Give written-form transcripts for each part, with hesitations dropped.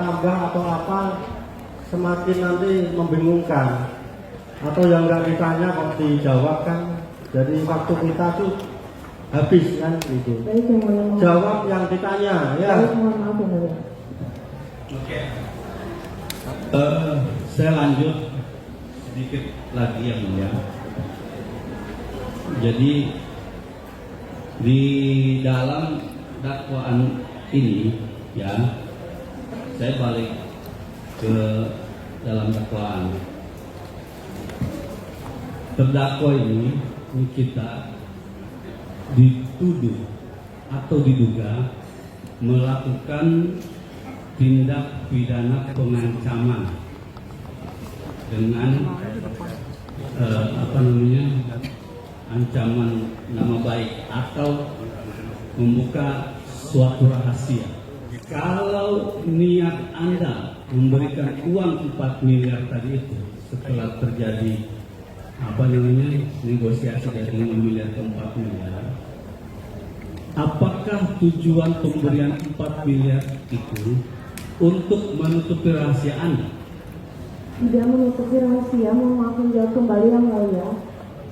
tambah atau apa semakin nanti membingungkan, atau yang nggak ditanya kok dijawab kan, jadi waktu kita tuh habis kan gitu. Jawab yang ditanya ya. Oke. Saya lanjut sedikit lagi yang mulia. Jadi di dalam dakwaan ini ya, saya balik ke dalam dakwaan. Terdakwa ini kita dituduh atau diduga melakukan tindak pidana pengancaman dengan ancaman nama baik atau membuka suatu rahasia. Kalau niat Anda memberikan uang 4 miliar tadi itu setelah terjadi negosiasi dari 5 miliar ke 4 miliar, apakah tujuan pemberian 4 miliar itu untuk menutupi rahasia Anda? Tidak menutupi rahasia, mohon maaf menjawab kembali yang mulia.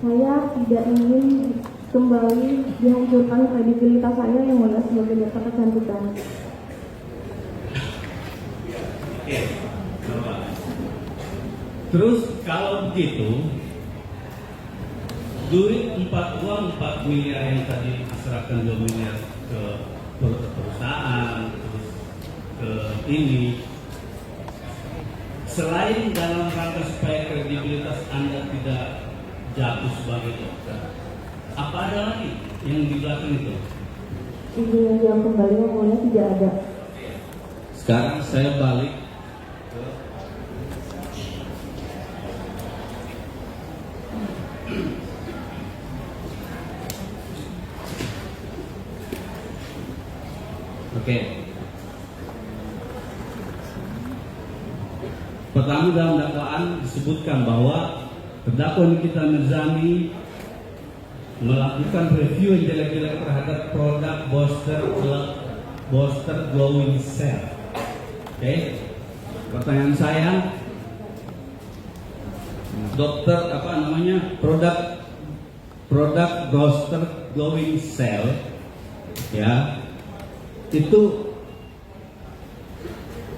Saya tidak ingin kembali dihancurkan kredibilitas saya yang mulia sebagai dokter kecantikan. Terus kalau begitu, uang 4 miliar yang tadi diserahkan 2 miliar ke perusahaan, terus ke ini, selain dalam rangka supaya kredibilitas Anda tidak jatuh sebagai dokter, apa ada lagi yang di belakang itu? Izin yang kembali yang mulia tidak ada. Sekarang saya balik ke Oke. Pertama, dalam dakwaan disebutkan bahwa terdakwa Nikita Mirzani melakukan review yang jelek-jelek terhadap produk Booster Glowing Cell. Oke. Pertanyaan saya, produk Booster Glowing Cell ya, itu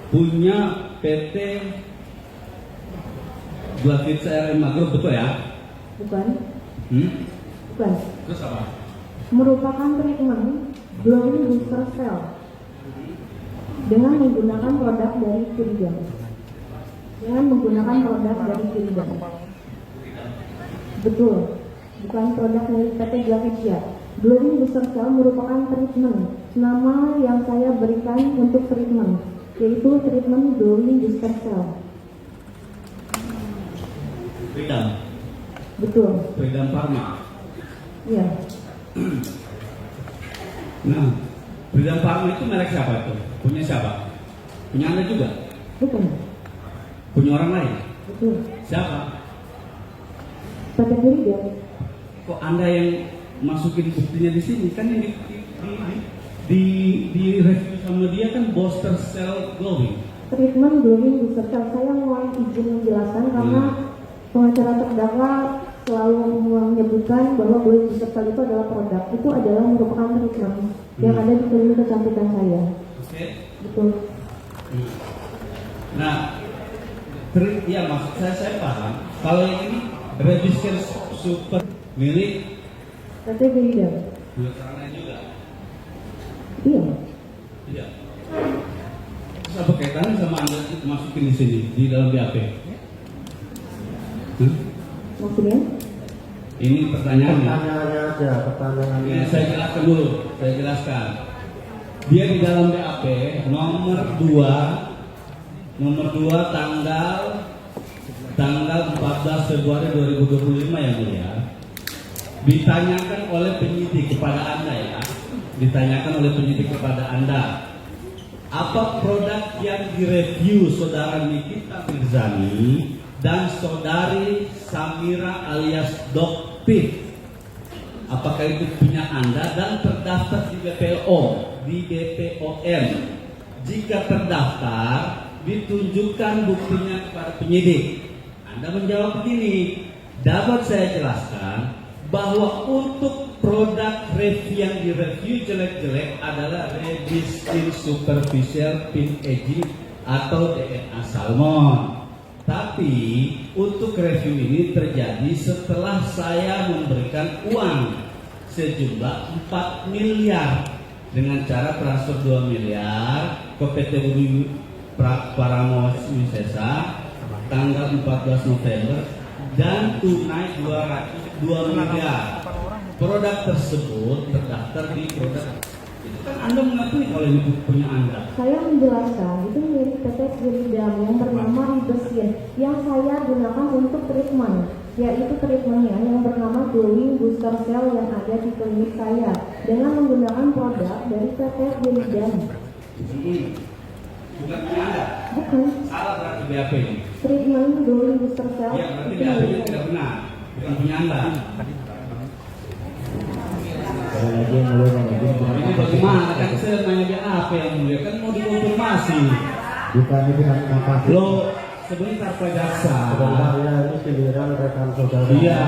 punya PT Glavitsa RMA Group, betul ya? Bukan. Bukan. Terus apa? Merupakan treatment glowing booster cell dengan menggunakan produk dari Curidan. Betul. Bukan produk dari PT Glavitsa. Glowing booster cell merupakan treatment. Nama yang saya berikan untuk treatment yaitu treatment glowing booster cell. Freedom. Betul. Freedom Pharma. Iya. Nah, Freedom Pharma itu merek siapa itu? Punya siapa? Punya Anda juga? Bukan. Punya orang lain? Betul. Siapa? PT Curidan. Kok Anda yang masukin buktinya di sini? Kan yang di review sama dia kan Booster Cell Glowing. Treatment glowing booster cell. Saya mohon izin menjelaskan karena pengacara terdakwa selalu menyebutkan bahwa glowing booster cell itu adalah produk. Itu adalah merupakan treatment yang ada di klinik kecantikan saya. Oke. Betul. Nah, ya maksud saya paham. Kalau yang ini register super milik PT Curidan. Biosarana juga. Iya. Iya. Terus apa kaitannya sama Anda masukin di sini di dalam BAP? Maksudnya? Ini pertanyaannya. Pertanyaannya aja, pertanyaannya. Ya, saya jelaskan dulu. Saya jelaskan. Dia di dalam BAP nomor 2 tanggal 14 Februari 2025 ya mulia. Ditanyakan oleh penyidik kepada Anda ya. Ditanyakan oleh penyidik kepada Anda, apa produk yang direview saudara Nikita Mirzani dan saudari Samira alias Dok Pit? Apakah itu punya Anda dan terdaftar di BPOM? Jika terdaftar, ditunjukkan buktinya kepada penyidik. Anda menjawab begini, dapat saya jelaskan bahwa untuk produk yang direview jelek-jelek adalah Resisting Superficial Fin Aging atau DNA salmon. Tapi untuk review ini terjadi setelah saya memberikan uang sejumlah 4 miliar dengan cara transfer 2 miliar ke PT Bumi Paramos Wisesa tanggal 14 November dan tunai 2 miliar. Produk tersebut terdaftar di produk. Itu kan Anda mengakui kalau ini punya Anda. Saya menjelaskan itu milik PT Giridam yang bernama Ribesin yang saya gunakan untuk treatment, yaitu treatmentnya yang bernama Glowing Booster Cell yang ada di klinik saya dengan menggunakan produk dari PT Giridam. Bukan punya Anda. Bukan. Salah berarti BAP ini. Treatment Glowing Booster Cell. Ya berarti BAP-nya tidak benar. Bukan punya Anda. Ini bagaimana? Kan saya nanya dia apa yang mulia, kan mau dikonfirmasi. Bukan itu kan makasih. Lo sebentar Pak Jaksa. Sebenarnya ini giliran rekan saudara. Iya.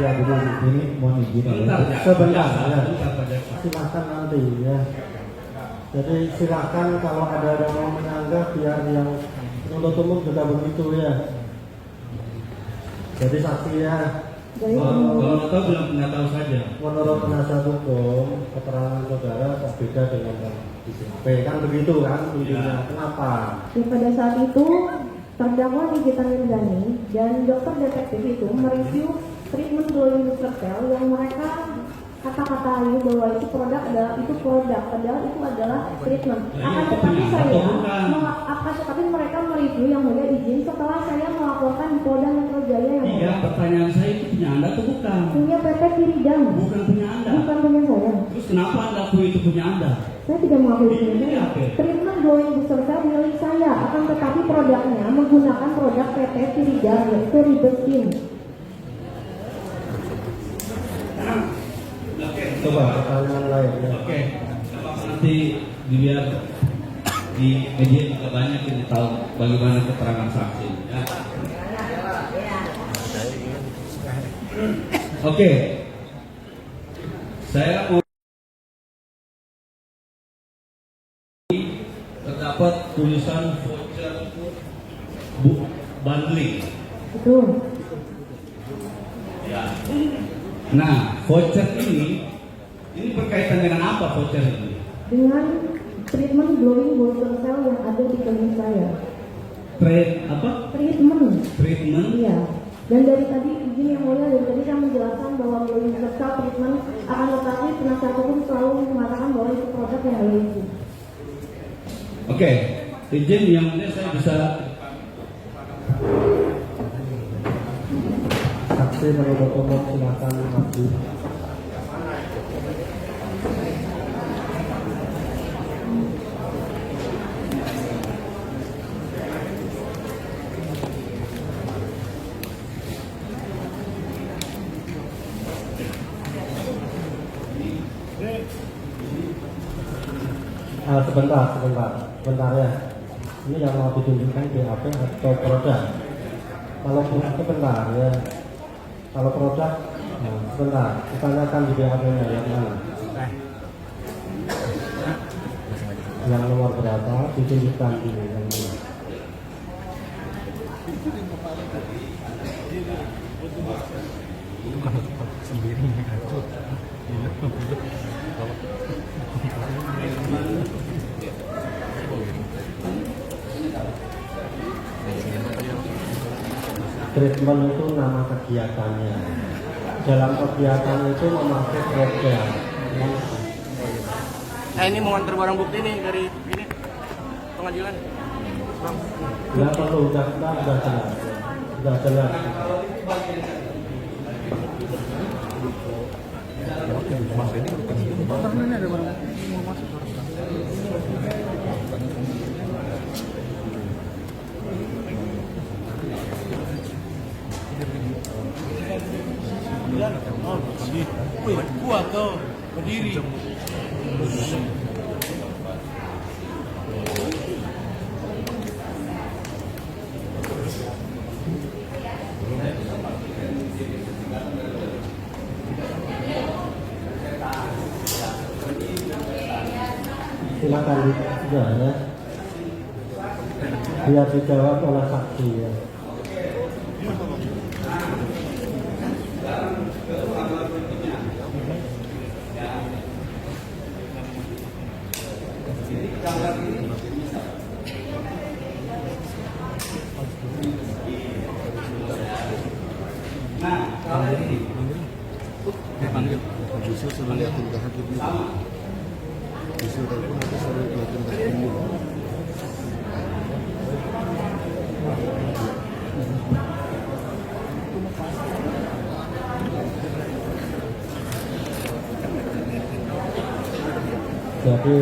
Dia dulu ini mohon izin. Sebentar, Sebentar ya. Sebentar Pak Jaksa. Silakan nanti ya. Jadi silakan kalau ada yang mau menyanggah biar yang penuntut umum juga begitu ya. Jadi saksi ya. Kalau nggak tahu bilang nggak tahu saja. Menurut penasihat hukum, keterangan saudara berbeda dengan yang di CAP. Kan begitu kan intinya. Kenapa? Ya, pada saat itu terdakwa Nikita Mirdani dan dokter detektif itu mereview treatment Glowing Booster Cell yang mereka kata-katain bahwa itu produk adalah padahal itu adalah treatment. Tapi mereka mereview yang mulia izin setelah saya melaporkan di Polda Metro Jaya yang Iya, pertanyaan saya itu punya Anda atau bukan? punya PT Giridam. Bukan punya Anda. Bukan punya saya. Terus kenapa Anda akui itu punya Anda? Saya tidak mengakui punya saya. Iya, oke. Treatment Glowing Booster Cell milik saya, akan tetapi produknya menggunakan produk PT Giridam yaitu Ribesin. Coba pertanyaan lain ya. Oke, nanti biar di media juga banyak yang tahu bagaimana keterangan saksi. Ya. Oke, saya mau terdapat tulisan voucher bundling. Betul. Ya. Nah, voucher ini berkaitan dengan apa voucher ini? Dengan treatment Glowing Booster Cell yang ada di klinik saya. Treatment. Treatment. Iya. Dan dari tadi izin yang mulia, dari tadi saya menjelaskan bahwa Glowing Booster Cell treatment akan tetapi penasihat hukum selalu mengatakan bahwa itu produk yang ada itu. Oke, izin yang mulia saya bisa. Saksi penuntut umum silakan maju. Sebentar ya. Ini yang mau ditunjukkan BAP atau produk. Kalau sebentar ya. Kalau produk, nah, sebentar. Kita tanyakan di BAP-nya yang mana. Yang nomor berapa ditunjukkan ini yang mana. Treatment itu nama kegiatannya. Dalam kegiatan itu memakai produk. Ini mau antar barang bukti nih dari ini pengadilan. Tidak perlu, sudah jelas. Kuat tuh berdiri. silakan ya. Biar dijawab oleh saksi ya. Nah, kalau ini Dipanggil. Bisa suruh liatin ke hakim. Bisa telepon atau suruh liatin ke hakim. Jadi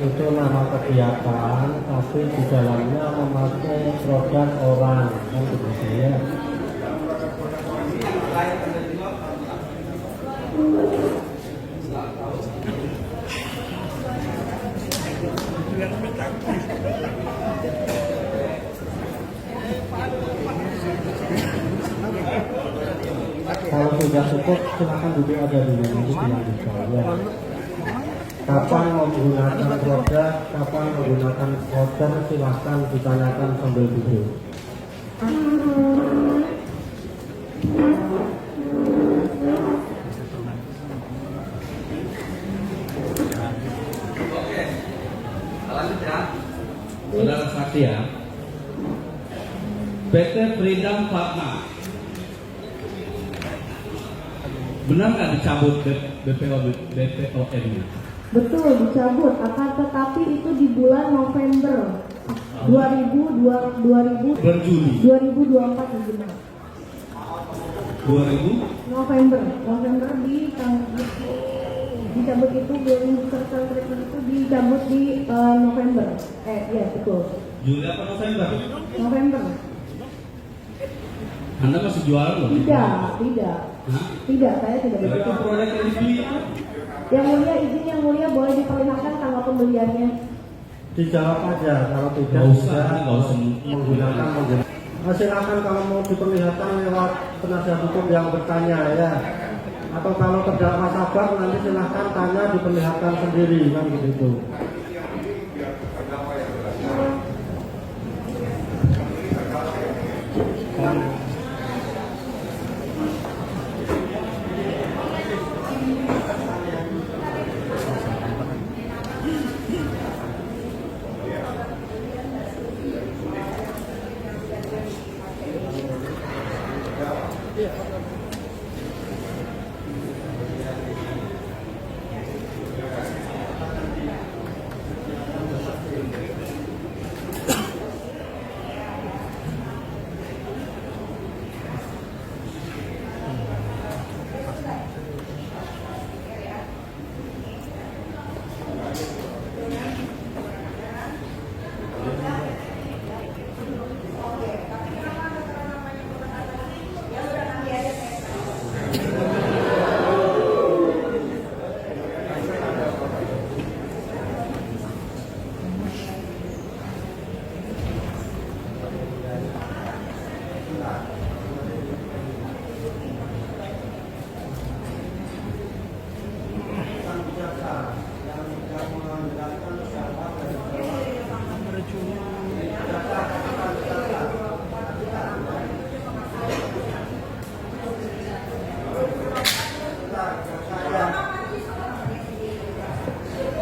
itu nama kegiatan, tapi di dalamnya memakai produk orang kan begitu ya. Kalau sudah cukup silakan duduk aja dulu nanti dilanjutkan ya. Kapan menggunakan produk, kapan menggunakan voucher, silahkan ditanyakan sambil duduk. saudara saksi ya. PT Freedom Pharma benar nggak dicabut BPOM-nya? Betul, dicabut. Akan tetapi itu di bulan November 2024 Berjuli 2024 gimana? 2000 November dicabut itu belum serta treatment itu dicabut di November. Iya betul. Juli apa November? November. Anda masih jualan loh? Tidak. Hah? Tidak, saya tidak Itu berjualan. produk yang dibeli. Yang mulia, izin yang mulia boleh diperlihatkan tanggal pembeliannya. Dijawab aja kalau tidak Nggak usah, bisa nggak usah. menggunakan. Silakan kalau mau diperlihatkan lewat penasihat hukum yang bertanya ya. Atau kalau terdakwa sabar nanti silahkan tanya diperlihatkan sendiri kan begitu.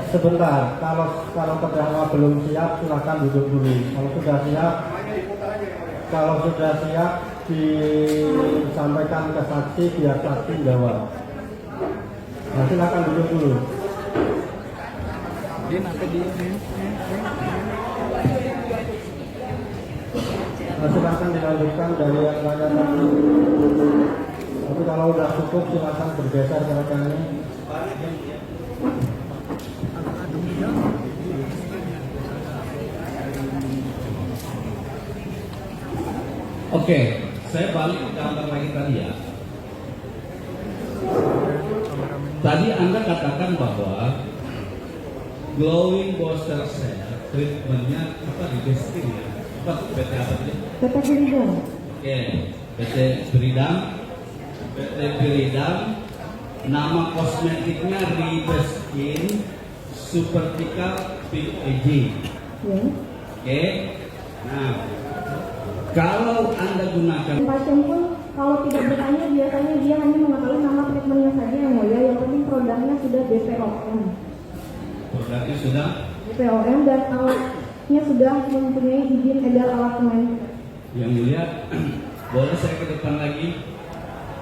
Sebentar, kalau terdakwa belum siap silahkan duduk dulu. Kalau sudah siap disampaikan ke saksi biar saksi jawab. Nah, silahkan duduk dulu. Nah, silahkan dilanjutkan dari yang tanya tadi. Tapi kalau sudah cukup silahkan bergeser ke rekannya. Oke, saya balik ke gambar lagi tadi ya. Tadi Anda katakan bahwa glowing booster cell treatmentnya apa di Destin ya? Apa PT apa tadi? PT Freedom. Oke, PT Freedom, nama kosmetiknya Ribeskin Supertical speed aging. Ya. Oke. Nah, kalau Anda gunakan Pasien pun kalau tidak bertanya biasanya dia hanya mengetahui nama treatmentnya saja yang mulia. Yang penting produknya sudah BPOM. produknya sudah BPOM dan alatnya sudah mempunyai izin edar alat Kemenkes. yang mulia, boleh saya ke depan lagi?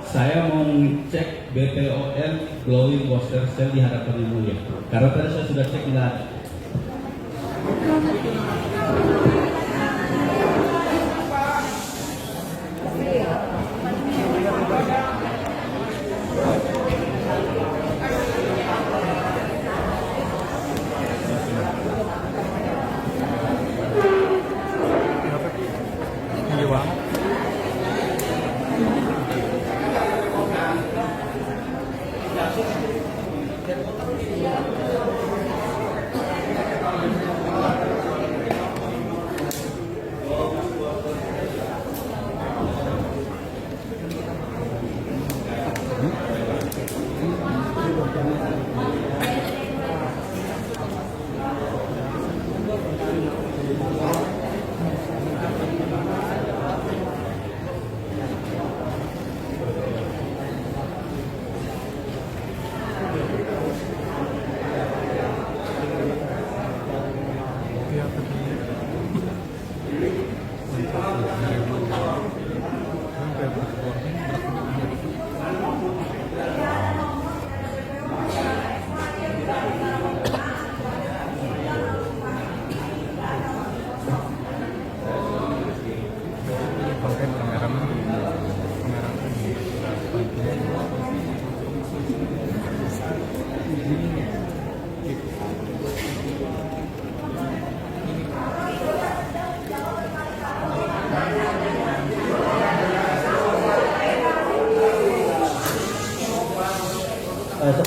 Saya mau cek BPOM glowing booster cell di hadapan yang mulia. Karena tadi saya sudah cek nggak ada.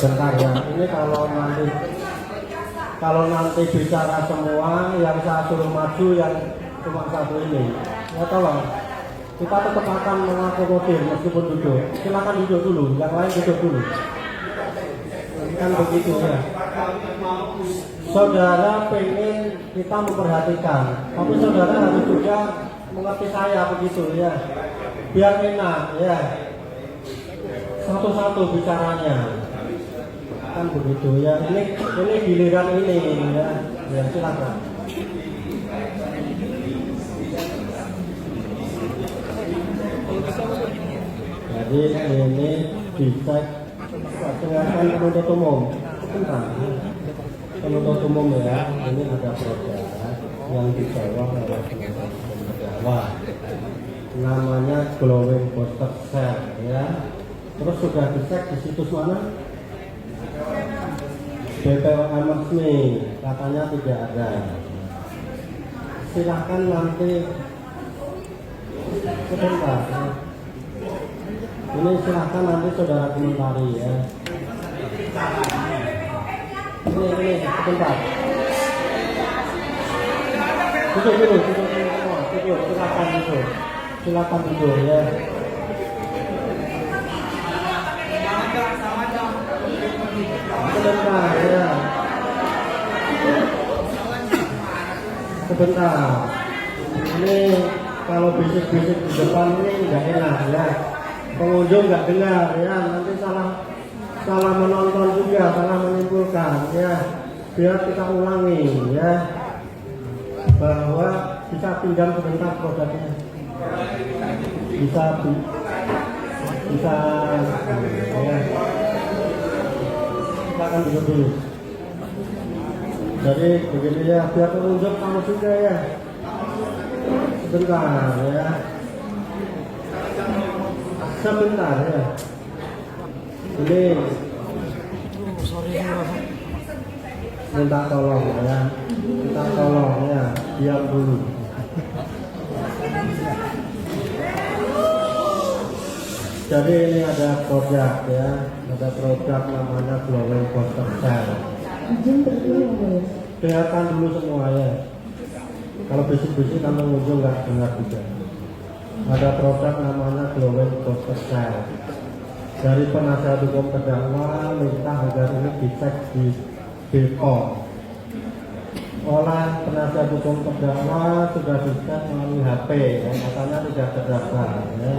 Sebentar ya, ini kalau nanti bicara semua yang saya suruh maju yang cuma satu ini, ya tolong kita tetap akan mengakomodir meskipun duduk. Silakan duduk dulu, yang lain duduk dulu. Kan begitu ya. Saudara pengen kita memperhatikan, tapi saudara harus juga mengerti saya begitu ya. Biar enak ya. Satu-satu bicaranya. Kan begitu ya, ini giliran ini ya silakan. Jadi ini dicek dengan penuntut umum. Bentar, penuntut umum ya, ini ada produk yang dijawab oleh penuntut umum terdakwa. Namanya glowing booster cell ya. Terus sudah dicek di situs mana? BPOM resmi katanya tidak ada. Silahkan nanti sebentar. Ini silahkan nanti saudara komentari ya. Ini sebentar. Duduk dulu semua. Duduk, silakan duduk ya. Sebentar ya. Sebentar. Ini kalau bisik-bisik di depan ini nggak enak ya. Pengunjung nggak dengar ya. Nanti salah menonton juga, salah menyimpulkan ya. Biar kita ulangi ya. Bahwa bisa pinjam sebentar produknya. Bisa ya. Silakan duduk dulu. Jadi begini ya, biar pengunjung kamu juga ya. Sebentar ya. Sebentar ya. Ini minta tolong ya. Minta tolong ya. Diam dulu. Jadi ini ada produk ya, ada produk namanya glowing booster cell. Izin tertulis ya. Kelihatan dulu semua ya. Kalau bisik-bisik kamu pengunjung nggak dengar juga. Ada produk namanya glowing booster cell. Dari penasihat hukum terdakwa minta agar ini dicek di BPOM. oleh penasihat hukum terdakwa sudah di-scan melalui HP, ya, katanya tidak terdaftar. Ya.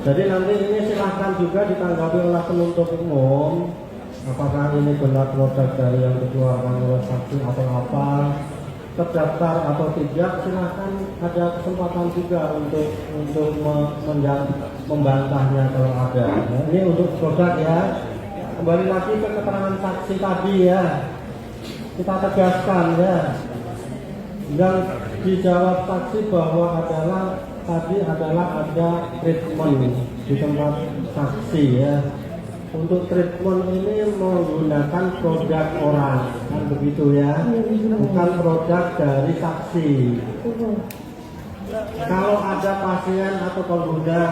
Jadi nanti ini silahkan juga ditanggapi oleh penuntut umum, apakah ini benar produk dari yang dikeluarkan oleh saksi atau apa, terdaftar atau tidak. Silahkan, ada kesempatan juga untuk membantahnya kalau ada. Ya, ini untuk produk ya. Kembali lagi ke keterangan saksi tadi ya, kita tegaskan ya, yang dijawab saksi bahwa tadi adalah ada treatment di tempat saksi ya. Untuk treatment ini menggunakan produk orang, kan begitu ya, bukan produk dari saksi. Kalau ada pasien atau pengguna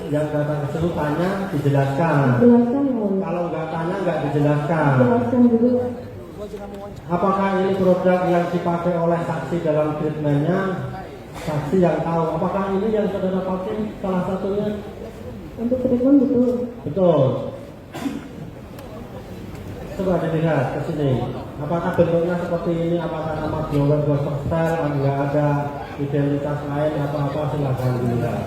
yang datang ke situ tanya, dijelaskan. Kalau nggak tanya, nggak dijelaskan. Apakah ini produk yang dipakai oleh saksi dalam treatmentnya? Saksi yang tahu. Apakah ini yang saudara pakai salah satunya? Untuk treatment betul. Betul. Coba dilihat ke sini. Apakah bentuknya seperti ini? Apakah nama blower style? Enggak ada identitas lain apa-apa, silahkan dilihat.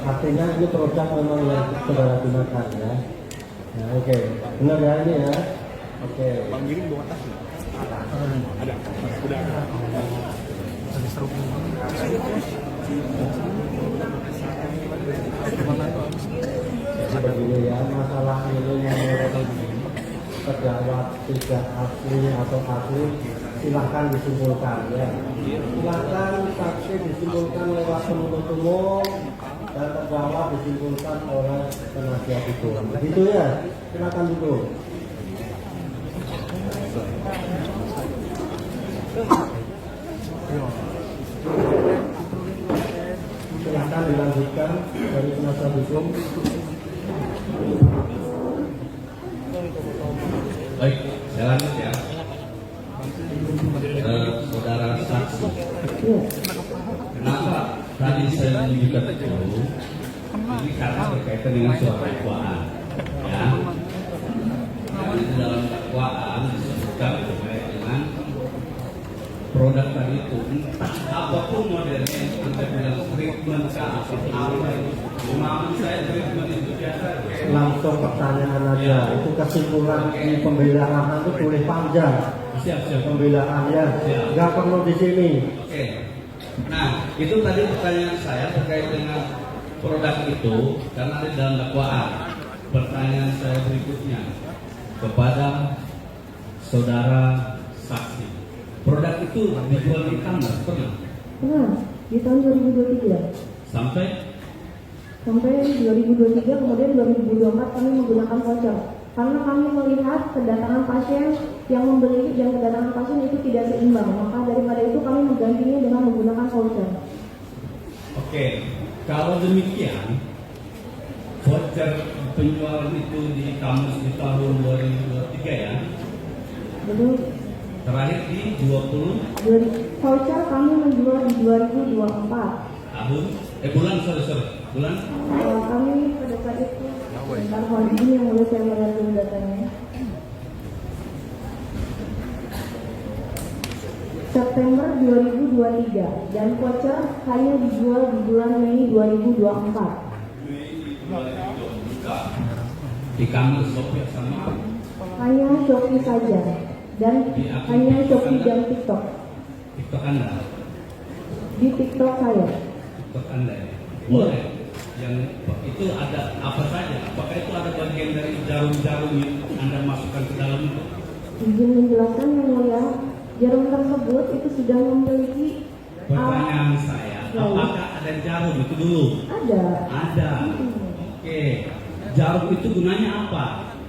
Artinya ini produk memang yang saudara gunakan ya. Nah, oke. Benar ya ini ya. Oke. Bang Giring bawa tas nggak? Ada. Udah. Tadi seru. Begini ya, masalah ini menurut terdakwa tidak asli atau asli, silahkan disimpulkan ya. Silahkan saksi disimpulkan lewat penuntut umum dan terdakwa disimpulkan oleh penasihat hukum. Begitu ya, silakan dulu. Silahkan dilanjutkan dari penasihat hukum. Baik, saya lanjut ya. Saudara saksi, kenapa tadi saya menunjukkan itu? Ini karena berkaitan dengan surat dakwaan, ya. Di dalam dakwaan disebutkan terkait dengan produk tadi itu, entah apapun modelnya, entah bilang treatment kah, apa itu. Maksud saya treatment itu biasa. Langsung pertanyaan aja, itu kesimpulan di pembelaan itu boleh panjang. Siap. Pembelaan ya, nggak perlu di sini. Oke. Nah, itu tadi pertanyaan saya terkait dengan produk itu karena ada dalam dakwaan. Pertanyaan saya berikutnya kepada saudara saksi. Produk itu dijual di e-commerce pernah? Pernah, di tahun 2023. Sampai 2023, kemudian 2024 kami menggunakan voucher. Karena kami melihat kedatangan pasien yang membeli dan kedatangan pasien itu tidak seimbang. Maka daripada itu kami menggantinya dengan menggunakan voucher. Oke, kalau demikian voucher penjualan itu di e-commerce di tahun 2023 ya? Betul. Terakhir di 20 Voucher kami menjual di 2024. tahun bulan bulan Kami pada saat itu tentang hari ini yang mulai saya melihat dulu datanya. September 2023 dan voucher hanya dijual di bulan Mei 2024. Di e-commerce Shopee sama Hanya Shopee saja dan hanya Shopee dan TikTok. TikTok Anda. Di TikTok saya. TikTok Anda ya. Boleh. Yang itu ada apa saja? Apakah itu ada bagian dari jarum-jarum yang Anda masukkan ke dalam itu? Izin menjelaskan yang mulia, jarum tersebut itu sudah memiliki Pertanyaan saya, apakah ada jarum itu dulu? Ada. Ada. Oke. Jarum itu gunanya apa?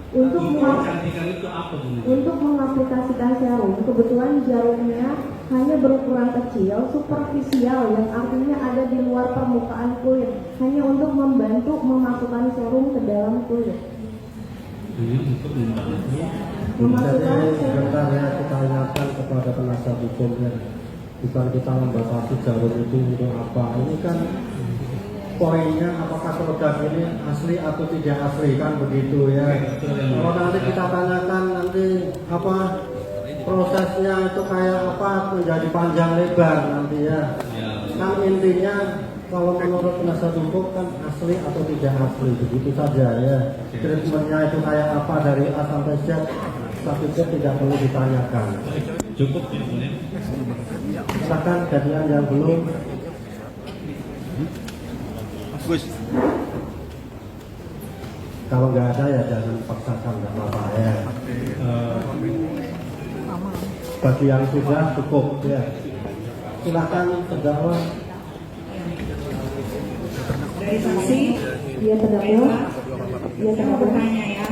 Untuk kecantikan itu apa gunanya? Untuk mengaplikasikan serum, kebetulan jarumnya hanya berukuran kecil, superficial, yang artinya ada di luar permukaan kulit, hanya untuk membantu memasukkan serum ke dalam kulit. Untuk membantu memasukkan sebentar ya, kita ingatkan kepada penasihat hukum ya, bukan kita membatasi jarum itu untuk apa. Ini kan poinnya apakah produk ini asli atau tidak asli kan begitu ya. Kalau nanti kita tanyakan nanti apa prosesnya itu kayak apa menjadi panjang lebar nanti ya. Kan intinya kalau menurut penasihat hukum kan asli atau tidak asli begitu saja ya. Treatmentnya itu kayak apa dari A sampai Z, saya pikir tidak perlu ditanyakan. Cukup ya boleh. Silakan jadian yang belum. Gus. Kalau nggak ada ya jangan paksakan, nggak apa-apa ya. Bagi yang sudah cukup ya. Silakan terdakwa. Dari saksi, dia terdakwa, dia saya mau terdakwa. bertanya ya.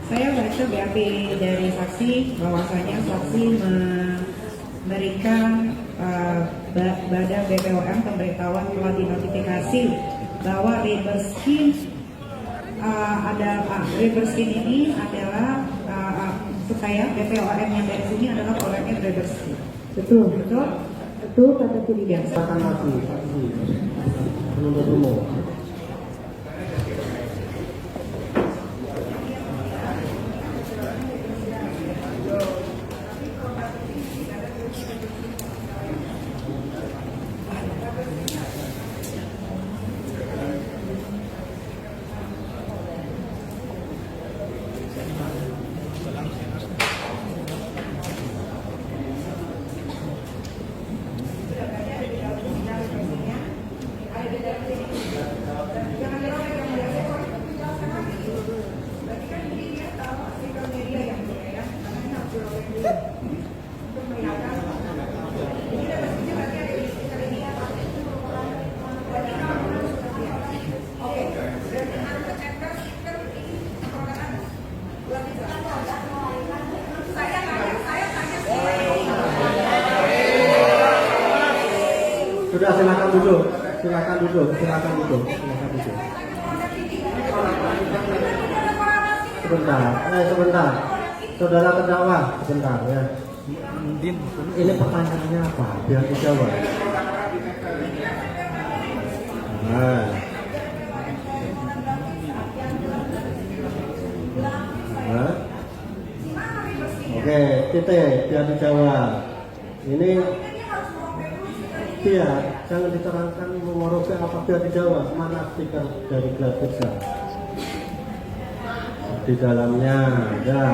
Saya baca BAP dari saksi bahwasanya saksi memberikan Badan BPOM pemberitahuan telah dinotifikasi bahwa Riberskin Riberskin ini adalah supaya BPOM yang dari sini adalah produknya Riberskin. Betul, Betul? betul kata tidak. Silakan lagi, penuntut umum. Sudah silakan duduk, silakan duduk, silakan duduk, silakan duduk. Sebentar, saudara terdakwa, sebentar ya. Ini pertanyaannya apa? Biar dijawab. Nah. Nah. Oke, titik, biar dijawab. Ini biar jangan diterangkan mengoroke apa biar dijawab mana stiker dari grafisnya di dalamnya ya.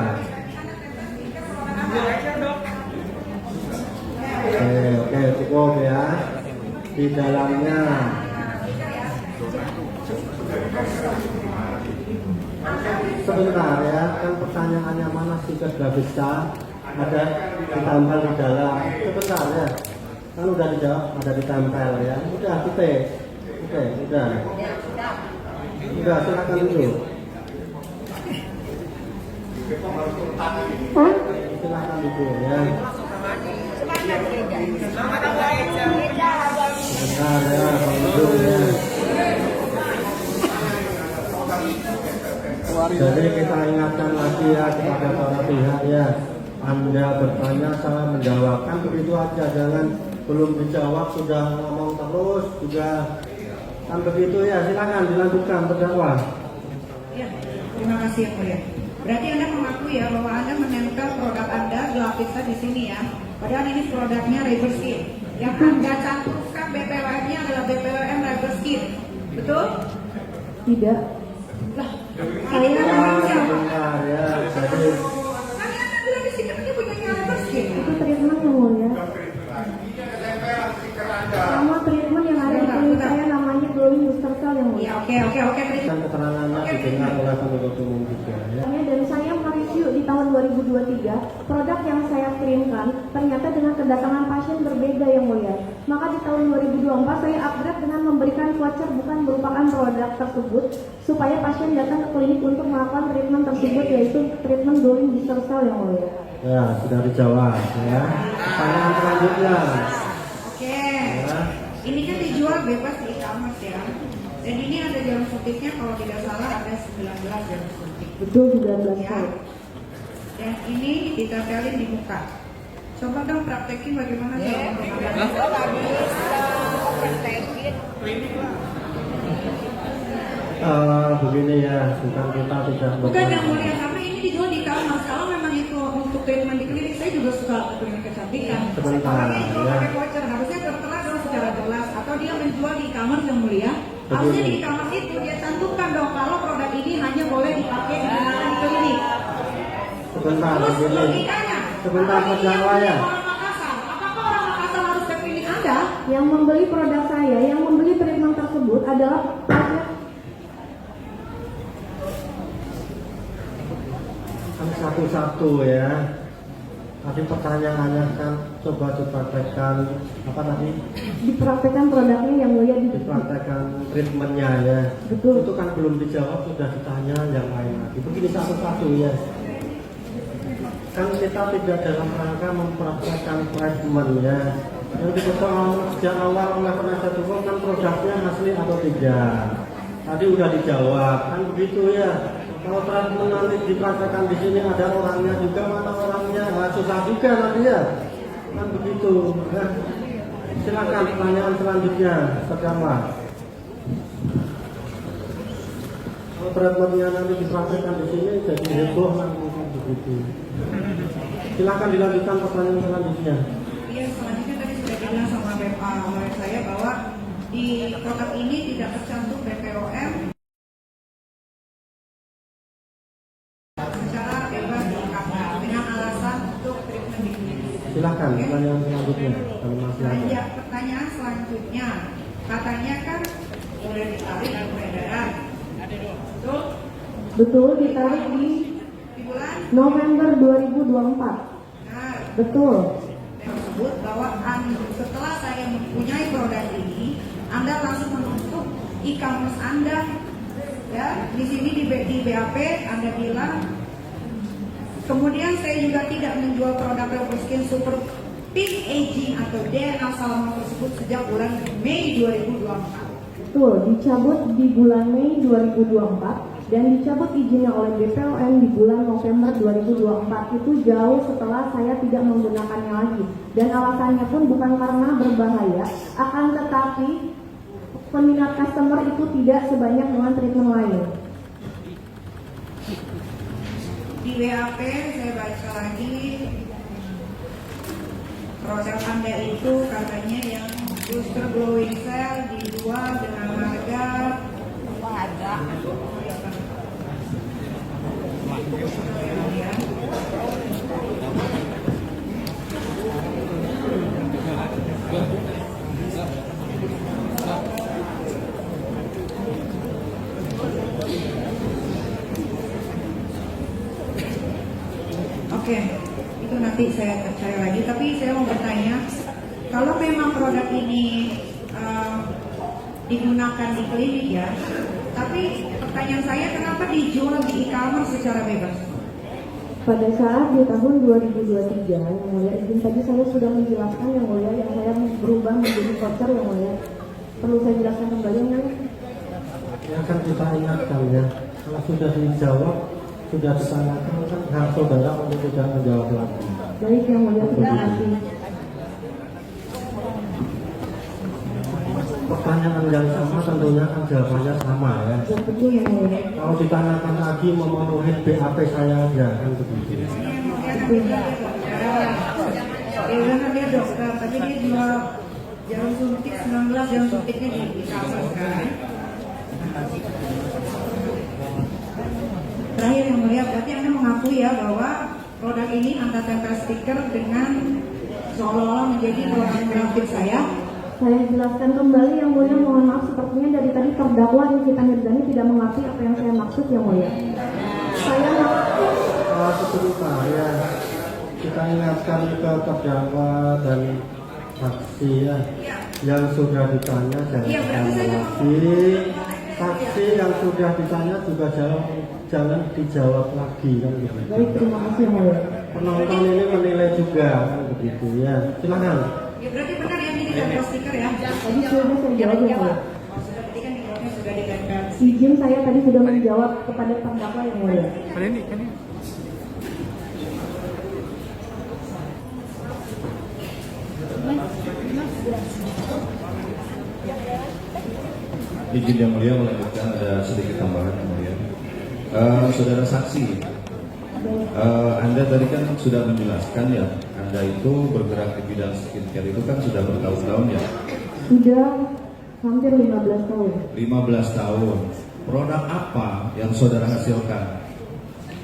Oke cukup ya di dalamnya sebentar ya kan pertanyaannya mana stiker grafisnya ada ditambah di dalam sebentar ya. Kan udah dijawab, ada ditempel ya. Udah, titik. Oke, udah. Udah, silakan dulu. Silakan dulu ya. Sebentar ya, dulu ya. Jadi kita ingatkan lagi ya kepada para pihak ya. Anda bertanya, saya menjawabkan begitu aja, jangan belum dijawab sudah ngomong terus juga kan begitu ya. Silakan dilanjutkan terdakwa. Ya, terima kasih yang mulia. Berarti Anda mengakui ya bahwa Anda menempel produk Anda grafisnya di sini ya. Padahal ini produknya Riberskin. Yang Anda cantumkan BPOM-nya adalah BPOM Riberskin. Betul? Tidak. Lah, Saya Sebentar ya. Jadi kalian kan bilang di sini kan dia punya Riberskin. itu treatment yang mulia. Sama treatment yang ada di klinik saya namanya glowing booster cell yang mulia. Ya, oke. kan keterangannya didengar oleh penuntut umum juga ya. Dan saya mereview di tahun 2023 produk yang saya kirimkan ternyata dengan kedatangan pasien berbeda yang mulia. Maka di tahun 2024 saya upgrade dengan memberikan voucher bukan merupakan produk tersebut supaya pasien datang ke klinik untuk melakukan treatment tersebut yaitu treatment glowing booster cell yang mulia. Ya sudah dijawab ya. Pertanyaan selanjutnya. Oke. Ini kan dijual bebas di e-commerce ya. Dan ini ada jarum suntiknya kalau tidak salah ada 19 jarum suntik. Betul 19 Ya. kali. Dan ini ditempelin di muka. Coba dong praktekin bagaimana cara begini ya, bukan kita tidak bukan yang mulia, karena ini dijual di kamar. Kalau memang itu untuk treatment di klinik, saya juga suka treatment kecantikan. Sebentar, Orang itu ya. pakai voucher, harusnya tertera dong secara jelas. Atau dia menjual di kamar yang mulia, harusnya di kamar itu dia cantumkan dong kalau produk ini hanya boleh dipakai digunakan di klinik. sebentar Terus begini. logikanya, Sebentar kalau ini terdakwa yang ya. orang Makassar, apakah orang Makassar harus ke klinik Anda? Yang membeli produk saya, yang membeli treatment tersebut adalah pasien. Kan satu-satu ya. Tadi pertanyaannya kan coba dipraktekkan apa tadi? Dipraktekkan produknya yang mulia di Dipraktekkan treatmentnya ya. Betul. Itu kan belum dijawab, sudah ditanya yang lain lagi. Begini satu-satu ya. Kan kita tidak dalam rangka mempraktekkan treatment ya. Yang dipersoalkan sejak awal oleh penasihat hukum kan produknya asli atau tidak. Tadi udah dijawab kan begitu ya. Kalau treatment nanti dipraktekkan di sini ada orangnya juga, mana orangnya? Nah, susah juga nanti ya. Kan begitu. Ya. Silakan pertanyaan selanjutnya, terdakwa. Kalau treatmentnya nanti dipraktekkan di sini jadi heboh kan mungkin begitu. Silakan dilanjutkan pertanyaan selanjutnya. Iya, selanjutnya tadi sudah dibilang sama lawyer saya bahwa di produk ini tidak tercantum BPOM secara bebas di kamar dengan alasan untuk treatment di klinik. Silakan pertanyaan selanjutnya kalau masih ada. Pertanyaan selanjutnya, katanya kan boleh ditarik dan peredaran. Betul? betul ditarik di Di bulan November 2024. nah, Betul. tersebut bahwa setelah saya mempunyai produk ini, Anda langsung menutup e-commerce Anda. Ya, di sini di BAP Anda bilang. Kemudian saya juga tidak menjual produk Rebel Skin Super Pink Aging atau DNA Salmon tersebut sejak bulan Mei 2024. Betul, dicabut di bulan Mei 2024 dan dicabut izinnya oleh BPOM di bulan November 2024. Itu jauh setelah saya tidak menggunakannya lagi. Dan alasannya pun bukan karena berbahaya, akan tetapi peminat customer itu tidak sebanyak dengan treatment lain. Di WAP saya baca lagi produk Anda itu katanya yang booster glowing cell dijual dengan harga Oke, itu nanti saya cari lagi. Tapi saya mau bertanya, kalau memang produk ini digunakan di klinik ya, tapi pertanyaan saya kenapa dijual di e-commerce secara bebas? Pada saat di tahun 2023, yang mulia, izin tadi saya sudah menjelaskan yang mulia, yang saya berubah menjadi voucher yang mulia. Perlu saya jelaskan kembali yang mulia? Ya kan kita ingatkan ya, kalau sudah dijawab, sudah ditanyakan kan hak saudara untuk tidak menjawab lagi. Baik yang mulia, terima kasih. Pertanyaan yang sama tentunya kan jawabannya sama ya. Ya, betul yang mulia. Kalau ditanyakan lagi memenuhi BAP saya aja kan begitu. Dia kan dia dokter, tapi dia jual jarum suntik 19 jarum suntiknya di e-commerce kan. Terakhir yang mulia, berarti Anda mengakui ya bahwa produk ini Anda tempel stiker dengan seolah-olah menjadi produk grafik saya. Saya jelaskan kembali yang mulia, mohon maaf sepertinya dari tadi terdakwa Nikita Mirzani tidak mengerti apa yang saya maksud yang mulia. Saya Sebentar ya, kita ingatkan ke terdakwa dan saksi ya, yang sudah ditanya jangan ditanya lagi. Saksi yang sudah ditanya juga jangan dijawab lagi kan gitu. baik, terima kasih yang mulia. Penonton ini menilai juga kan begitu ya. Silakan. Ya berarti benar yang ini tempel stiker ya. Tadi sudah saya jawab yang mulia. Oh, sudah berarti kan di bawahnya sudah ditempel. Izin saya tadi sudah menjawab kepada terdakwa yang mulia. Izin yang mulia melanjutkan, ada sedikit tambahan yang mulia. Saudara saksi, Anda tadi kan sudah menjelaskan ya, Anda itu bergerak di bidang skincare itu kan sudah bertahun-tahun ya? Sudah hampir 15 tahun. 15 tahun. Produk apa yang saudara hasilkan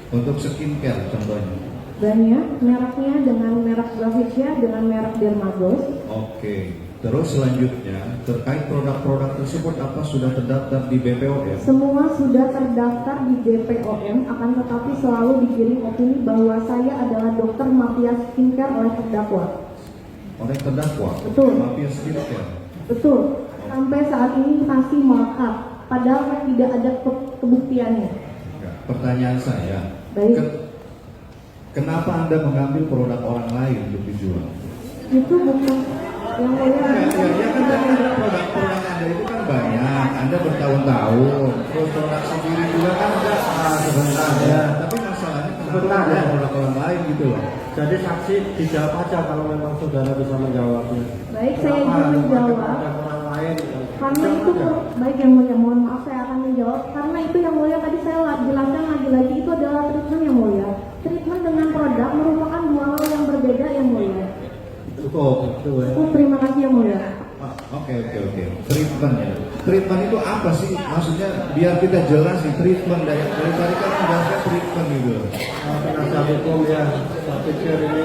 untuk skincare contohnya? Banyak, mereknya dengan merek Gravicia, dengan merek Dermagos. Oke. Terus selanjutnya, terkait produk-produk tersebut apa sudah terdaftar di BPOM? Semua sudah terdaftar di BPOM, akan tetapi selalu digiring opini bahwa saya adalah dokter mafia skincare oleh terdakwa. Oleh terdakwa? Betul. Mafia skincare? Betul. Sampai saat ini masih melekat, padahal tidak ada kebuktiannya. Ya, pertanyaan saya, Baik. Kenapa Anda mengambil produk orang lain untuk dijual? Itu bukan yang mulia. Ya kan tadi produk-produk Anda itu kan banyak, Anda bertahun-tahun, terus produk sendiri juga kan ada sebentar ya. Tapi masalahnya Sebentar, ya. produk orang lain gitu loh. Jadi saksi dijawab aja kalau memang saudara bisa menjawabnya. Baik, saya izin Kenapa menjawab. ada orang lain? Karena itu baik yang mulia, mohon maaf saya akan menjawab. Karena itu yang mulia tadi saya jelaskan lagi-lagi itu adalah treatment yang mulia. Treatment dengan produk merupakan dua hal yang berbeda yang mulia. Cukup, itu ya. Terima kasih yang mulia. Oke. Treatment ya. Treatment itu apa sih? Maksudnya biar kita jelas nih treatment dari tadi kan bahasa treatment gitu. Penasihat hukum ya, saya pikir ini.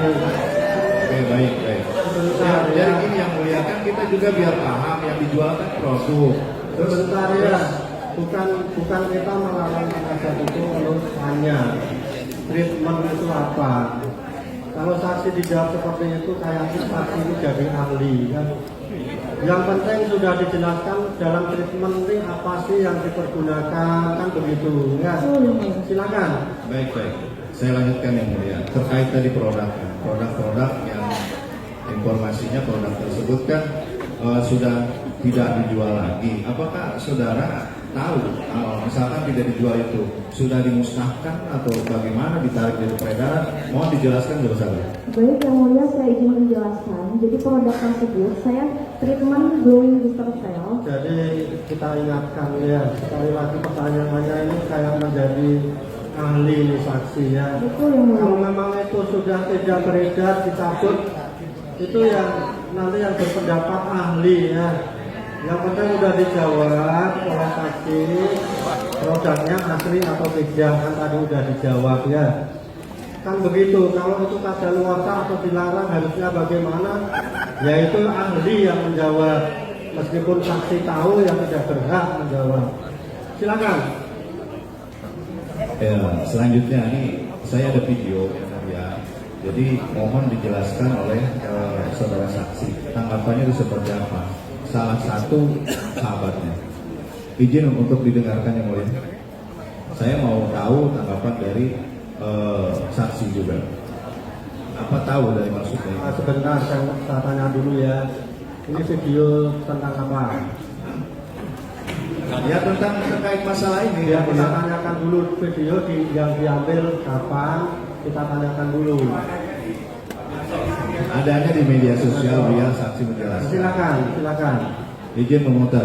Oke, baik. Jadi ini yang mulia kan kita juga biar paham yang dijual kan produk. Sebentar ya, bukan kita melarang penasihat hukum untuk tanya treatment itu apa. Kalau saksi dijawab seperti itu, kayaknya saksi itu jadi ahli kan. Yang penting sudah dijelaskan dalam treatment ini apa sih yang dipergunakan, kan begitu ya. Silakan. Baik. Saya lanjutkan yang mulia. Terkait tadi produk-produk yang informasinya produk tersebut kan sudah tidak dijual lagi. Apakah saudara tahu misalkan tidak dijual itu sudah dimusnahkan atau bagaimana, ditarik dari peredaran? Mohon dijelaskan dulu saja. Baik yang mulia, saya izin menjelaskan. Jadi produk tersebut saya treatment glowing booster cell. Jadi kita ingatkan ya, sekali lagi pertanyaannya ini kayak menjadi ahli nih saksi ya. Betul yang mulia. Kalau memang itu sudah tidak beredar, dicabut, itu yang nanti yang berpendapat ahli ya. Yang penting sudah dijawab oleh saksi, produknya asli atau tidak, kan tadi sudah dijawab ya. Kan begitu, kalau itu kadaluarsa atau dilarang harusnya bagaimana? Yaitu ahli yang menjawab, meskipun saksi tahu yang tidak berhak menjawab. Silakan. Ya, selanjutnya ini saya ada video ya. Jadi mohon dijelaskan oleh saudara saksi tanggapannya itu seperti apa. Salah satu sahabatnya. Izin untuk didengarkan yang mulia. Saya mau tahu tanggapan dari saksi juga. Apa tahu dari maksudnya? Sebentar, saya tanya dulu ya. Ini video tentang apa? Ya tentang terkait masalah ini Ya, kita tanyakan dulu video yang diambil kapan, kita tanyakan dulu. adanya di media sosial biar saksi menjelaskan. Silakan. Izin memutar.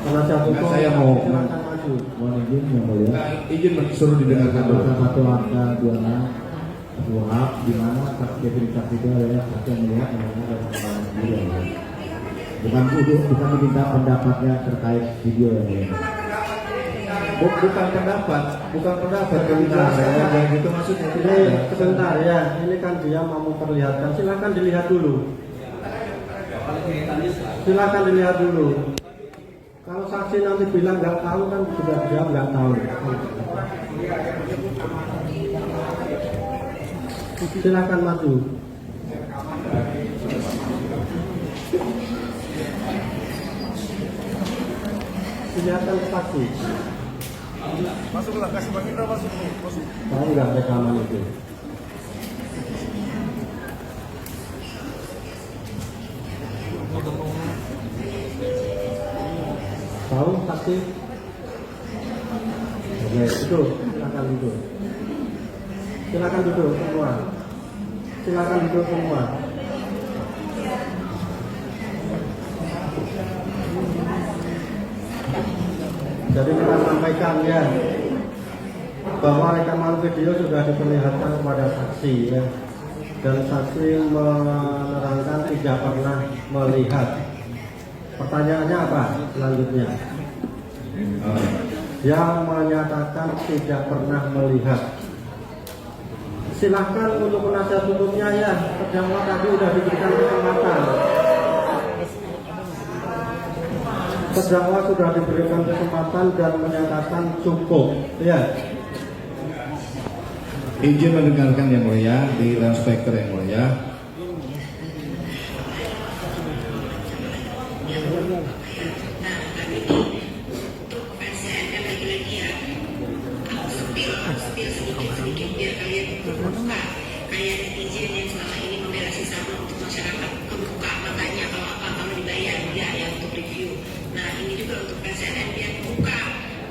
Penasihat hukum, Saya mau silakan maju. Mohon izin yang mulia. Izin suruh didengarkan dulu. Pasal 1 angka 26 Kuhap di mana definisi saksi itu adalah saksi yang melihat mendengar dan pengalaman sendiri yang mulia. Bukan diminta pendapatnya terkait video yang mulia. Bukan pendapat Sebentar ya. gitu maksudnya. Ini sebentar ya, ini kan dia mau memperlihatkan. Silakan dilihat dulu. Kalau saksi nanti bilang nggak tahu kan sudah jawab nggak tahu. Silakan maju. Kelihatan saksi. Masuklah, kasih Bang Indra masuk. Tahu nggak rekaman itu? Tahu saksi? Oke, itu silakan duduk. Silakan duduk semua. Silakan duduk semua. Jadi kita sampaikan ya bahwa rekaman video sudah diperlihatkan kepada saksi ya, dan saksi menerangkan tidak pernah melihat. Pertanyaannya apa selanjutnya? Yang menyatakan tidak pernah melihat. Silahkan untuk penasihat hukumnya ya, terdakwa tadi sudah diberikan kesempatan. Terdakwa sudah diberikan kesempatan dan menyatakan cukup. Ya. Izin mendengarkan yang mulia di loudspeaker yang mulia. Kayak netizen yang selama ini membela si Sarno untuk masyarakat kebuka matanya kalau apa-apa dibayar dia ya untuk review. Nah ini juga untuk PCNN biar buka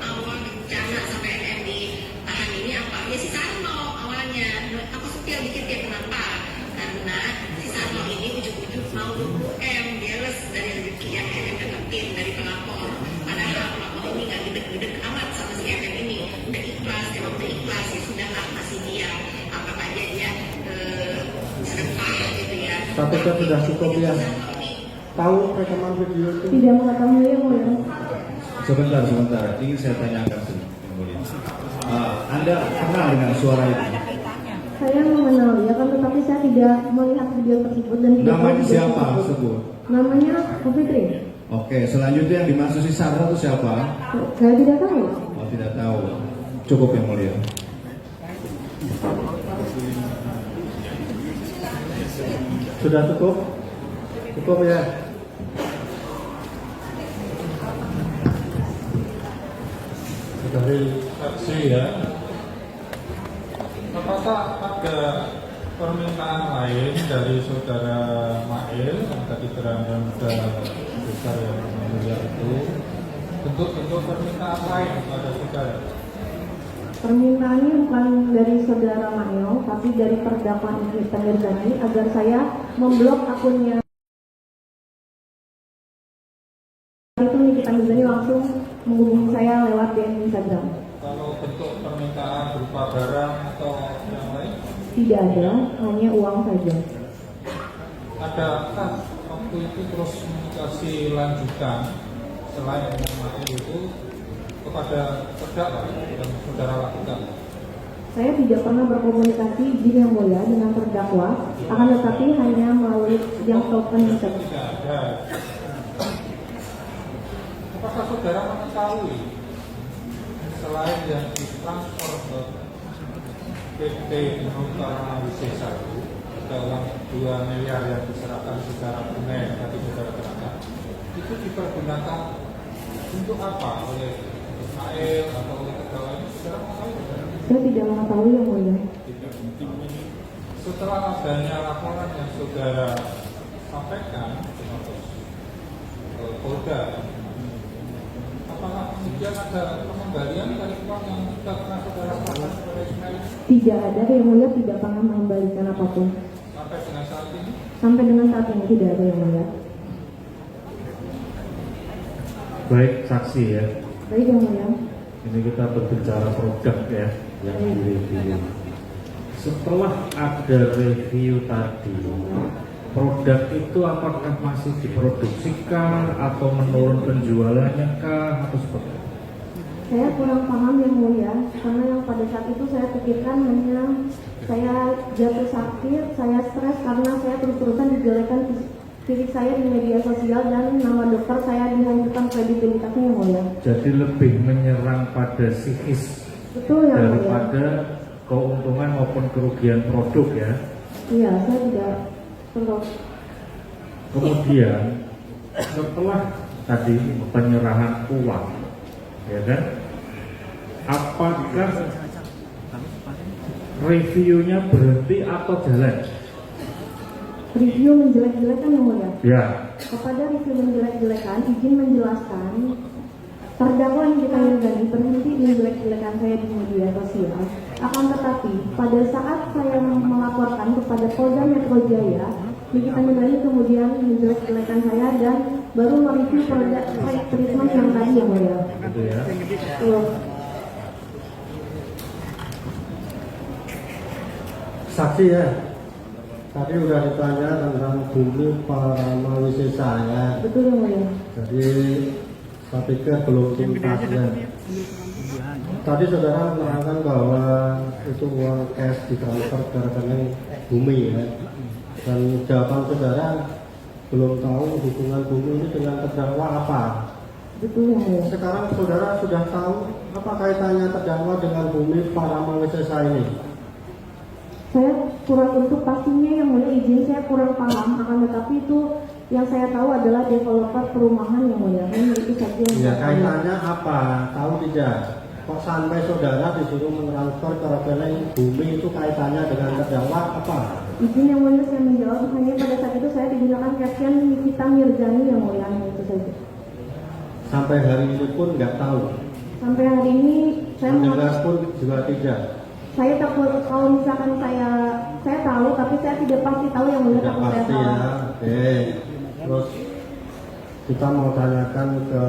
awal bencana sampai NN ditahan ini apa ya si Sarno awalnya. Aku setia dikit ya kenapa? Karena si Sarno ini ujuk-ujuk mau 20M dia les dari rezeki yang NN dapetin dari pelapor. Padahal pelapor ini nggak gede-gede amat sama si NN ini. Udah ikhlas, emang udah ikhlas ya sudahlah masih dia apa aja dia sedekah gitu ya. Tapi kan sudah cukup ya. Tahu rekaman video itu? Tidak mengetahui yang mulia. Sebentar, ingin saya tanyakan yang mulia. Anda kenal dengan suara itu? Saya mengenal ya kan, tetapi saya tidak melihat video tersebut dan tidak tahu Namanya video siapa? tersebut. Sebut. Namanya Bu Fitri. Oke, selanjutnya yang dimaksud si Sarno itu siapa? Saya tidak tahu. Oh, tidak tahu. Cukup yang mulia. Sudah cukup? Cukup ya. Dari saksi ya. Apakah ada permintaan lain dari saudara Mail yang tadi beranda besar yang mulia itu, bentuk-bentuk permintaan lain kepada saudara? Permintaannya bukan dari saudara Mail, tapi dari terdakwa Nikita Mirzani agar saya memblok akunnya. Itu Nikita Mirzani langsung menghubungi saya lewat DM Instagram. Kalau bentuk permintaan berupa barang atau yang lain? Tidak ada, hanya uang saja. Adakah waktu itu terus komunikasi lanjutan selain dengan Mail itu kepada terdakwa yang saudara lakukan? Saya tidak pernah berkomunikasi izin yang mulia dengan terdakwa, akan tetapi hanya melalui yang telepon saja. Tidak ada. Apakah saudara mengetahui selain yang ditransfer ke PT Nukara Wisesa itu ada uang 2 miliar yang diserahkan secara tunai tadi saudara terangkan, itu dipergunakan untuk apa oleh Ismail atau oleh terdakwa ini? Saudara mengetahui? Saya tidak mengetahui yang mulia. Setelah adanya laporan yang saudara sampaikan ke Polda, apakah kemudian ada pengembalian dari uang yang sudah pernah saudara serahkan kepada Ismail Tidak ada yang mulia, tidak pernah mengembalikan apapun. sampai dengan saat ini? Sampai dengan saat ini tidak ada yang mulia. Baik saksi ya. Baik yang mulia. Ini kita berbicara produk ya yang direview. Setelah ada review tadi, produk itu apakah masih diproduksikan atau menurun penjualannya kah atau seperti apa? Saya kurang paham yang mulia, karena yang pada saat itu saya pikirkan hanya saya jatuh sakit, saya stres karena saya terus-terusan dijelekan fisik saya di media sosial dan nama dokter saya dihancurkan kredibilitasnya yang mulia. Jadi lebih menyerang pada psikis Betul yang mulia. daripada keuntungan maupun kerugian produk ya. Iya, saya tidak perlu. Kemudian setelah tadi penyerahan uang, ya kan? Apakah reviewnya berhenti atau jalan? Review menjelek-jelekan yang mulia. Ya, Kepada review menjelek-jelekan, izin menjelaskan terdakwa Nikita Mirzani berhenti menjelek-jelekan saya di media sosial. Akan tetapi, pada saat saya melaporkan kepada Polda Metro Jaya. Nikita Mirzani kemudian menjelek-jelekan saya dan baru mereview produk treatment yang tadi yang mulia. Gitu ya. Tuh. Saksi ya. Tadi udah ditanya tentang Bumi Paramawisesa ya. Betul yang mulia. Jadi saya pikir belum tuntas ya. Tadi saudara menerangkan bahwa itu uang cash ditransfer ke rekening Bumi ya. Dan jawaban saudara belum tahu hubungan Bumi ini dengan terdakwa apa. Betul yang mulia. Sekarang saudara sudah tahu apa kaitannya terdakwa dengan Bumi Paramawisesa ini. Saya kurang untuk pastinya yang mulia, izin saya kurang paham, akan tetapi itu yang saya tahu adalah developer perumahan yang mulia. Itu saja yang Ya saya tahu. kaitannya apa? Tahu tidak? Kok sampai saudara disuruh mentransfer ke rekening Bumi itu kaitannya dengan terdakwa apa? Izin yang mulia saya menjawab, hanya pada saat itu saya digunakan caption Nikita Mirzani yang mulia, hanya itu saja. Sampai hari ini pun nggak tahu. Sampai hari ini saya Mendengar pun juga tidak. saya takut kalau misalkan saya tahu, tapi saya tidak pasti tahu yang mulia, Tidak takut saya pasti ya. salah. Oke. Terus kita mau tanyakan ke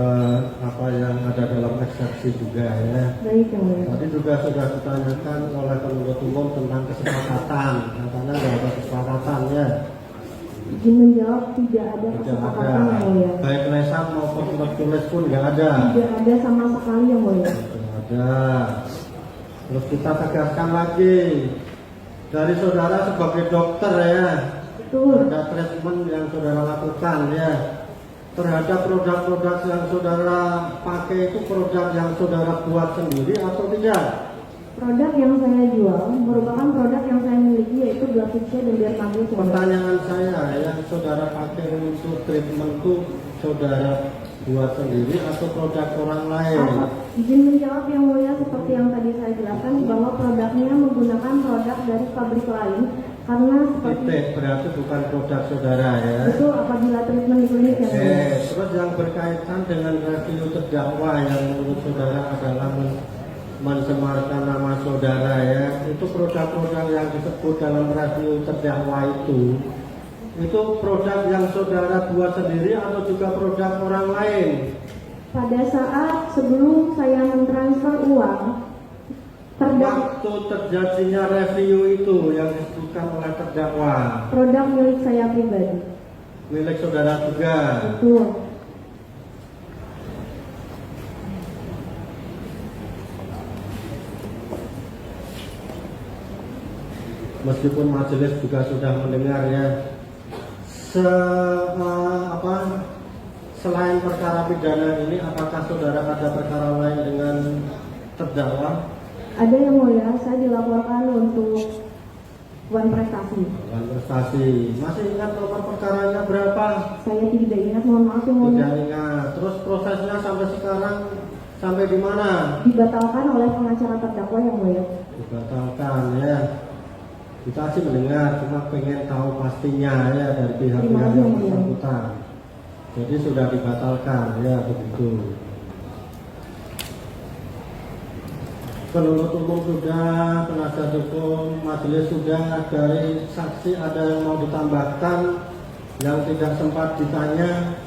apa yang ada dalam eksepsi juga ya. Baik yang mulia. Tadi juga sudah ditanyakan oleh penuntut umum tentang kesepakatan. Katanya nggak ada kesepakatan ya. Izin menjawab, tidak ada Tidak kesepakatan ada. yang mulia. Baik lesan maupun tulis pun nggak ada. Tidak ada sama sekali yang mulia. Tidak ada. Terus kita tegaskan lagi dari saudara sebagai dokter ya, Betul. ada treatment yang saudara lakukan ya terhadap produk-produk yang saudara pakai itu produk yang saudara buat sendiri atau tidak? Produk yang saya jual merupakan produk yang saya miliki, yaitu Glavitsa dan Dermagus. Pertanyaan saya yang saudara pakai untuk treatment itu saudara buat sendiri atau produk orang lain? Izin menjawab yang mulia, seperti yang tadi saya jelaskan bahwa produknya menggunakan produk dari pabrik lain karena seperti Titik, berarti bukan produk saudara ya. itu apabila treatment di klinik yang mulia. Terus yang berkaitan dengan review terdakwa yang menurut saudara adalah mencemarkan nama saudara ya, itu produk-produk yang disebut dalam review terdakwa itu produk yang saudara buat sendiri atau juga produk orang lain? Pada saat sebelum saya mentransfer uang, Waktu terjadinya review itu yang disebutkan oleh terdakwa produk milik saya pribadi. milik saudara juga. Betul. Meskipun majelis juga sudah mendengar ya, selain perkara pidana ini, apakah saudara ada perkara lain dengan terdakwa? Ada yang mulia, saya dilaporkan untuk uang prestasi. Bukan prestasi. Masih ingat nomor perkaranya berapa? Saya tidak ingat, mohon maaf yang mulia. Tidak ingat. Terus prosesnya sampai sekarang sampai di mana? Dibatalkan oleh pengacara terdakwa yang mulia. Dibatalkan ya. Kita sih mendengar, cuma pengen tahu pastinya ya dari pihak-pihak yang bersangkutan. Jadi sudah dibatalkan ya begitu. Penuntut umum sudah, penasihat hukum, majelis sudah, dari saksi ada yang mau ditambahkan yang tidak sempat ditanya.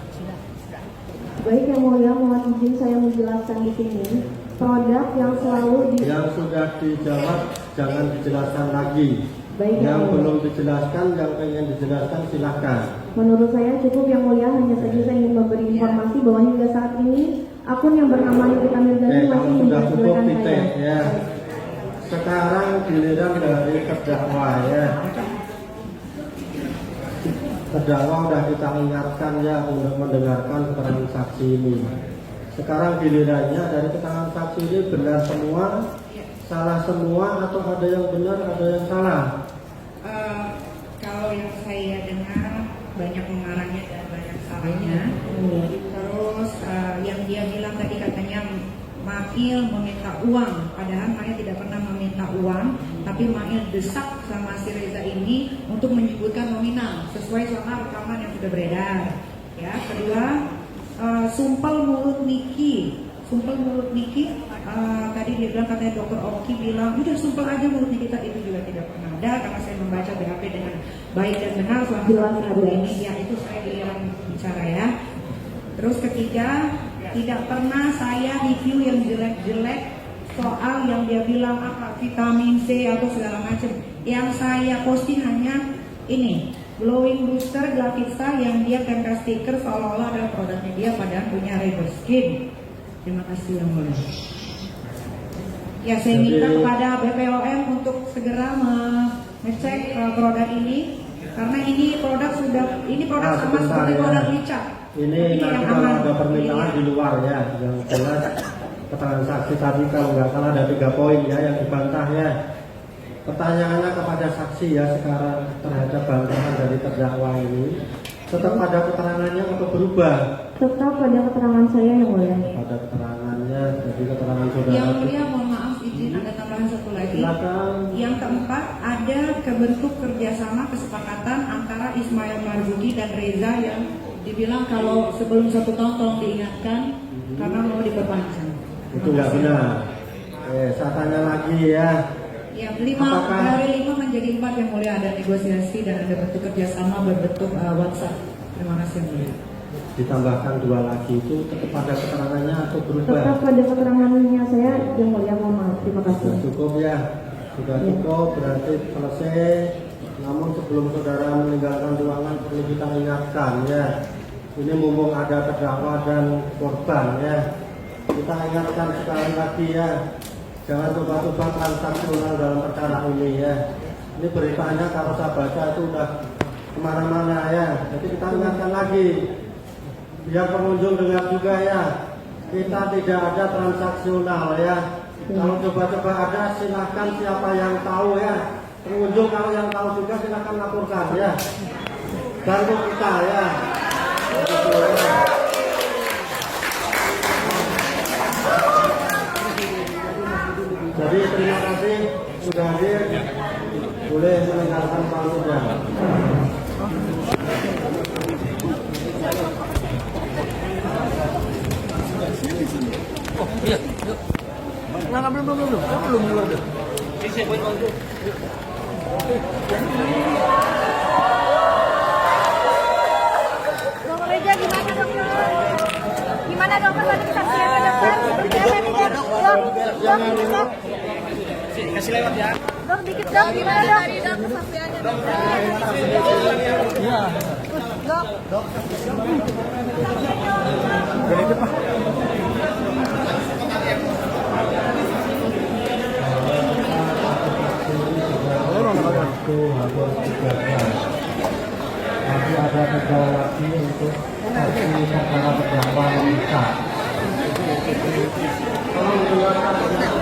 Baik yang mulia, mohon izin saya menjelaskan di sini. Produk yang selalu Yang sudah dijawab jangan dijelaskan lagi. Baik, Yang yang mulia. belum dijelaskan, yang pengen dijelaskan silahkan. Menurut saya cukup yang mulia, hanya saja saya ingin memberi informasi bahwa hingga saat ini akun yang bernama Nikita Mirzani masih Kamu sudah cukup menjelek-jelekan saya. titik ya. Sekarang giliran dari terdakwa ya. Terdakwa sudah kita ingatkan ya untuk mendengarkan keterangan saksi ini. Sekarang gilirannya dari keterangan saksi ini benar semua, salah semua, atau ada yang benar, ada yang salah? Kalau yang saya dengar banyak mengarangnya dan banyak salahnya. Terus yang dia bilang tadi katanya Mail meminta uang, padahal Mail tidak pernah meminta uang, tapi Mail desak sama si Reza ini untuk menyebutkan nominal sesuai sama rekaman yang sudah beredar. Ya, kedua, sumpel mulut Niki. Tadi dia bilang, katanya Dokter Oki bilang udah sumpel aja mulut Nikita, itu juga tidak pernah ada karena saya membaca BAP dengan baik dan benar selama Jelas, 1 minggu ada. ini. Ya, itu saya giliran bicara ya. Terus ketiga, tidak pernah saya review yang jelek-jelek soal yang dia bilang apa vitamin C atau segala macam. Yang saya posting hanya ini, glowing booster Glavista yang dia tempel stiker seolah-olah adalah produknya dia padahal punya Reverse Skin. Terima kasih yang mulia. Ya, saya minta kepada BPOM untuk segera mengecek produk ini karena ini produk Nah, sama sebentar seperti ya. produk Lica. Ini nanti kalau ada permintaan di luar ya, yang jelas keterangan saksi tadi kalau nggak salah ada 3 poin ya yang dibantah ya. Pertanyaannya kepada saksi ya sekarang terhadap bantahan dari terdakwa ini, tetap pada keterangannya atau berubah? Tetap pada keterangan saya yang mulia. Pada keterangannya, jadi keterangan saudara. Yang mulia, mohon maaf izin ada tambahan satu lagi. Silakan. Yang keempat, ada kebentuk kerjasama kesepakatan antara Ismail Marzuki dan Reza yang dibilang kalau sebelum 1 tahun tolong diingatkan karena mau diperpanjang. Itu nggak benar. Saya tanya lagi ya. Ya, Apakah- dari 5 menjadi 4 yang mulia, ada negosiasi dan ada bentuk kerjasama berbentuk WhatsApp. Terima kasih yang mulia. Ditambahkan 2 lagi itu tetap pada keterangannya atau berubah? Tetap pada keterangannya saya yang mulia, mohon maaf. Terima kasih. Sudah cukup ya, sudah Ya. cukup berarti selesai. Namun sebelum saudara meninggalkan ruangan perlu kita ingatkan ya. Ini mumpung ada terdakwa dan korban ya. Kita ingatkan sekali lagi ya. Jangan coba-coba transaksional dalam perkara ini ya. Ini beritanya kalau saya baca itu udah kemana-mana ya. Jadi kita ingatkan lagi. Biar pengunjung dengar juga ya. Kita tidak ada transaksional ya. Kalau coba-coba ada silahkan siapa yang tahu ya. Pengunjung kalau yang tahu juga silahkan laporkan ya. Bantu kita ya. Begitu, ya. Jadi terima kasih sudah hadir. Boleh meninggalkan panggung. Dok Reja gimana dok? Gimana dokter tadi kesaksiannya dokter? Seperti apa ini dok? Dok, kasih lewat ya. Dok dikit dok, gimana dok? Dok kesaksiannya dok. Dok. Nanti ada 3 lagi untuk saksi perkara terdakwa yang bisa. Tolong dijelaskan.